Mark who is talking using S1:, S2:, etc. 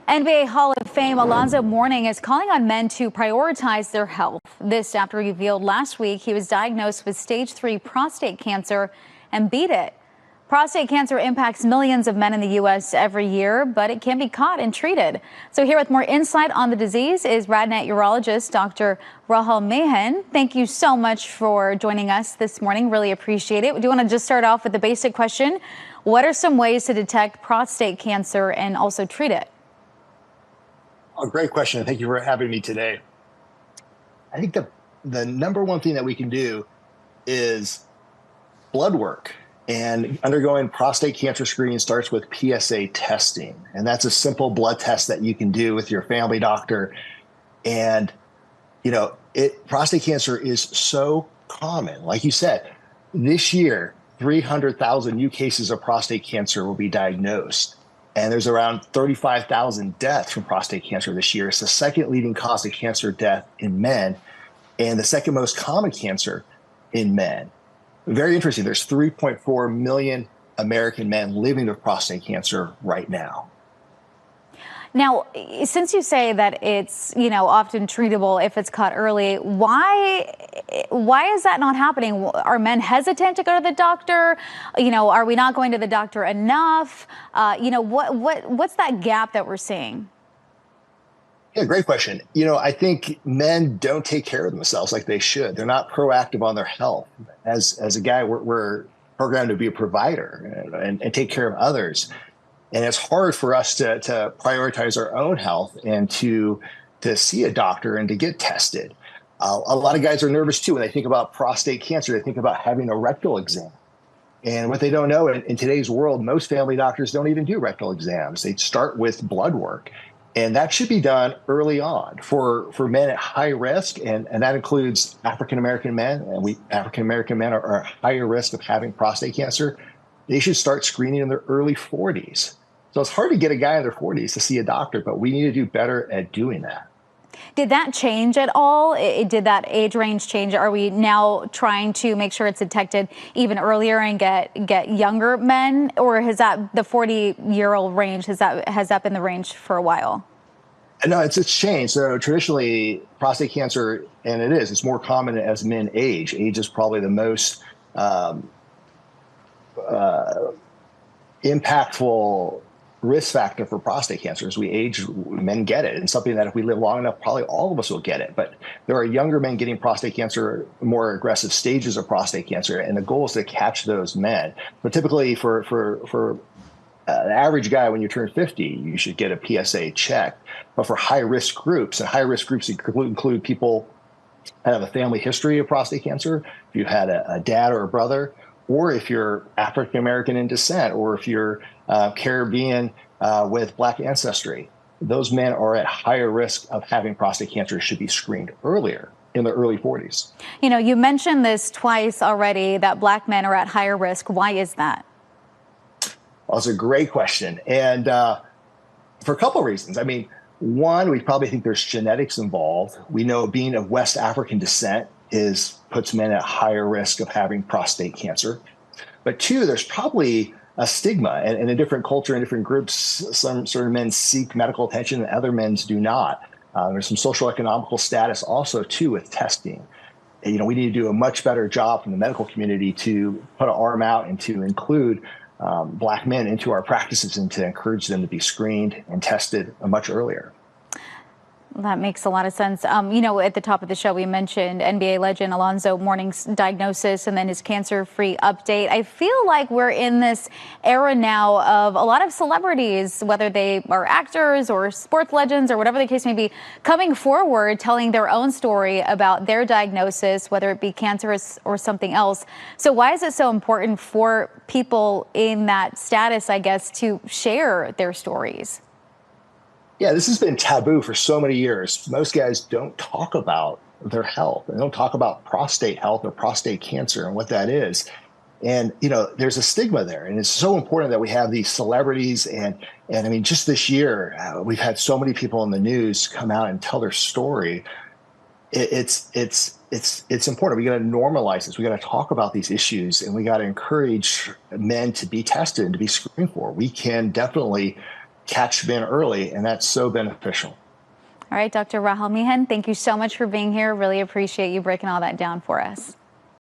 S1: NBA Hall of Fame Alonzo Mourning is calling on men to prioritize their health. This after he revealed last week he was diagnosed with stage 3 prostate cancer and beat it. Prostate cancer impacts millions of men in the U.S. every year, but it can be caught and treated. So here with more insight on the disease is RadNet urologist Dr. Rahul Mehan. Thank you so much for joining us this morning. Really appreciate it. We do want to just start off with the basic question. What are some ways to detect prostate cancer and also treat it?
S2: A great question. Thank you for having me today. I think the number one thing that we can do is blood work. And undergoing prostate cancer screening starts with PSA testing. And that's a simple blood test that you can do with your family doctor. And, prostate cancer is so common. Like you said, this year, 300,000 new cases of prostate cancer will be diagnosed. And there's around 35,000 deaths from prostate cancer this year. It's the second leading cause of cancer death in men and the second most common cancer in men. Very interesting. There's 3.4 million American men living with prostate cancer right now.
S1: Now, since you say that it's, often treatable if it's caught early, why is that not happening? Are men hesitant to go to the doctor? Are we not going to the doctor enough? What's that gap that we're seeing?
S2: Yeah, great question. I think men don't take care of themselves like they should. They're not proactive on their health. As a guy, we're programmed to be a provider and take care of others. And it's hard for us to prioritize our own health and to see a doctor and to get tested. A lot of guys are nervous too when they think about prostate cancer. They think about having a rectal exam. And what they don't know, in today's world, most family doctors don't even do rectal exams. They start with blood work. And that should be done early on for men at high risk. And that includes African-American men. And African-American men are at higher risk of having prostate cancer. They should start screening in their early 40s. So it's hard to get a guy in their 40s to see a doctor, but we need to do better at doing that.
S1: Did that change at all? Did that age range change? Are we now trying to make sure it's detected even earlier and get younger men? Or has that the 40-year-old range, has that been the range for a while?
S2: No, it's changed. So traditionally, prostate cancer, and it's more common as men age. Age is probably the most impactful risk factor for prostate cancer. As we age, men get it, and something that if we live long enough, probably all of us will get it. But there are younger men getting prostate cancer, more aggressive stages of prostate cancer, and the goal is to catch those men. But typically, for an average guy, when you turn 50, you should get a PSA check. But for high-risk groups, and high-risk groups include people that have a family history of prostate cancer, if you had a dad or a brother, or if you're African-American in descent, or if you're Caribbean with Black ancestry, those men are at higher risk of having prostate cancer, should be screened earlier in the early 40s.
S1: You mentioned this twice already, that Black men are at higher risk. Why is that?
S2: Well, it's a great question. And for a couple of reasons. I mean, one, we probably think there's genetics involved. We know being of West African descent puts men at higher risk of having prostate cancer. But two, there's probably a stigma, and in a different culture, in different groups, some certain men seek medical attention and other men do not. There's some social economical status also too with testing. And, we need to do a much better job from the medical community to put an arm out and to include Black men into our practices and to encourage them to be screened and tested much earlier.
S1: That makes a lot of sense. At the top of the show, we mentioned NBA legend Alonzo Mourning's diagnosis and then his cancer-free update. I feel like we're in this era now of a lot of celebrities, whether they are actors or sports legends or whatever the case may be, coming forward, telling their own story about their diagnosis, whether it be cancerous or something else. So why is it so important for people in that status, I guess, to share their stories?
S2: Yeah, this has been taboo for so many years. Most guys don't talk about their health. They don't talk about prostate health or prostate cancer and what that is. And, there's a stigma there. And it's so important that we have these celebrities. And I mean, just this year, we've had so many people in the news come out and tell their story. It's important. We got to normalize this. We got to talk about these issues, and we got to encourage men to be tested and to be screened for. We can definitely catch men early, and that's so beneficial.
S1: All right, Dr. Rahul Mehan, thank you so much for being here. Really appreciate you breaking all that down for us.